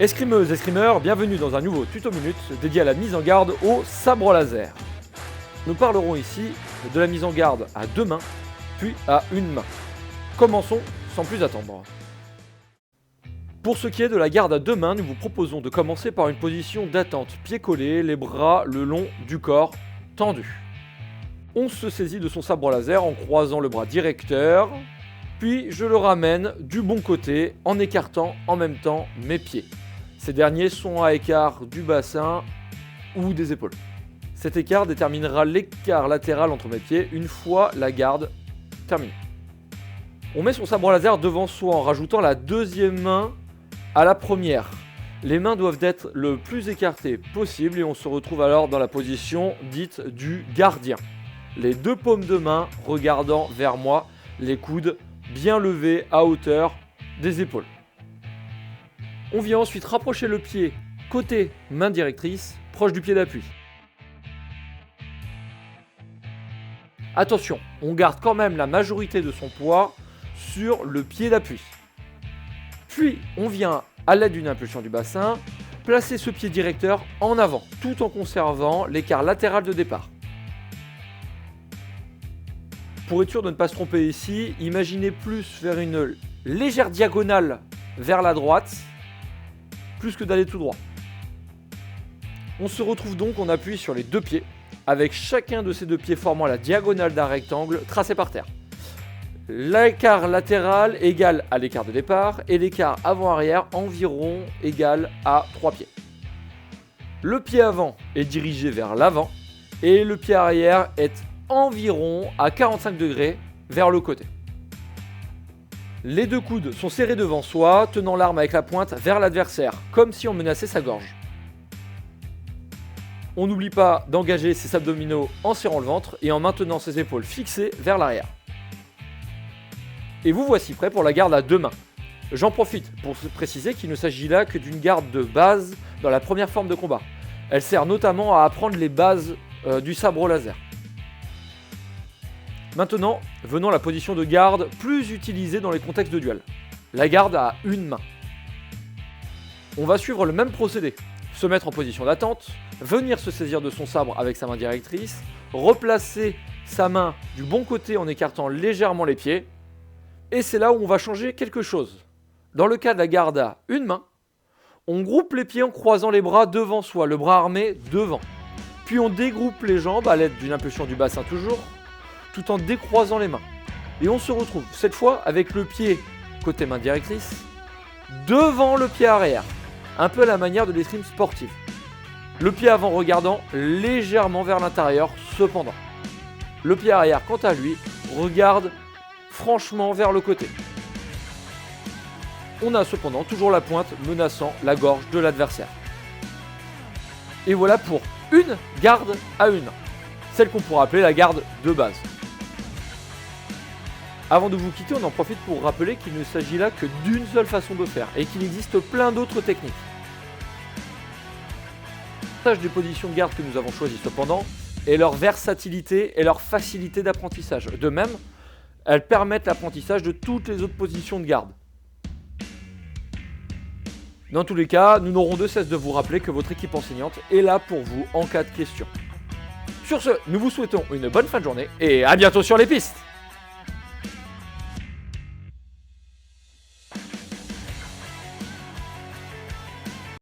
Escrimeuses, escrimeurs, bienvenue dans un nouveau tuto minute dédié à la mise en garde au sabre laser. Nous parlerons ici de la mise en garde à deux mains, puis à une main. Commençons sans plus attendre. Pour ce qui est de la garde à deux mains, nous vous proposons de commencer par une position d'attente, pieds collés, les bras le long du corps tendus. On se saisit de son sabre laser en croisant le bras directeur, puis je le ramène du bon côté en écartant en même temps mes pieds. Ces derniers sont à écart du bassin ou des épaules. Cet écart déterminera l'écart latéral entre mes pieds une fois la garde terminée. On met son sabre laser devant soi en rajoutant la deuxième main à la première. Les mains doivent être le plus écartées possible et on se retrouve alors dans la position dite du gardien. Les deux paumes de main regardant vers moi, les coudes bien levés à hauteur des épaules. On vient ensuite rapprocher le pied côté main directrice, proche du pied d'appui. Attention, on garde quand même la majorité de son poids sur le pied d'appui. Puis on vient, à l'aide d'une impulsion du bassin, placer ce pied directeur en avant, tout en conservant l'écart latéral de départ. Pour être sûr de ne pas se tromper ici, imaginez plus faire une légère diagonale vers la droite, plus que d'aller tout droit. On se retrouve donc en appui sur les deux pieds, avec chacun de ces deux pieds formant la diagonale d'un rectangle tracé par terre. L'écart latéral égal à l'écart de départ et l'écart avant-arrière environ égal à 3 pieds. Le pied avant est dirigé vers l'avant et le pied arrière est environ à 45 degrés vers le côté. Les deux coudes sont serrés devant soi, tenant l'arme avec la pointe vers l'adversaire, comme si on menaçait sa gorge. On n'oublie pas d'engager ses abdominaux en serrant le ventre et en maintenant ses épaules fixées vers l'arrière. Et vous voici prêt pour la garde à deux mains. J'en profite pour préciser qu'il ne s'agit là que d'une garde de base dans la première forme de combat. Elle sert notamment à apprendre les bases du sabre laser. Maintenant, venons à la position de garde plus utilisée dans les contextes de duel. La garde à une main. On va suivre le même procédé. Se mettre en position d'attente, venir se saisir de son sabre avec sa main directrice, replacer sa main du bon côté en écartant légèrement les pieds. Et c'est là où on va changer quelque chose. Dans le cas de la garde à une main, on groupe les pieds en croisant les bras devant soi, le bras armé devant. Puis on dégroupe les jambes à l'aide d'une impulsion du bassin toujours, tout en décroisant les mains. Et on se retrouve cette fois avec le pied côté main directrice devant le pied arrière, un peu à la manière de l'escrime sportive. Le pied avant regardant légèrement vers l'intérieur cependant. Le pied arrière quant à lui regarde franchement vers le côté. On a cependant toujours la pointe menaçant la gorge de l'adversaire. Et voilà pour une garde à une main, celle qu'on pourrait appeler la garde de base. Avant de vous quitter, on en profite pour rappeler qu'il ne s'agit là que d'une seule façon de faire et qu'il existe plein d'autres techniques. L'avantage des positions de garde que nous avons choisies cependant est leur versatilité et leur facilité d'apprentissage. De même, elles permettent l'apprentissage de toutes les autres positions de garde. Dans tous les cas, nous n'aurons de cesse de vous rappeler que votre équipe enseignante est là pour vous en cas de question. Sur ce, nous vous souhaitons une bonne fin de journée et à bientôt sur les pistes!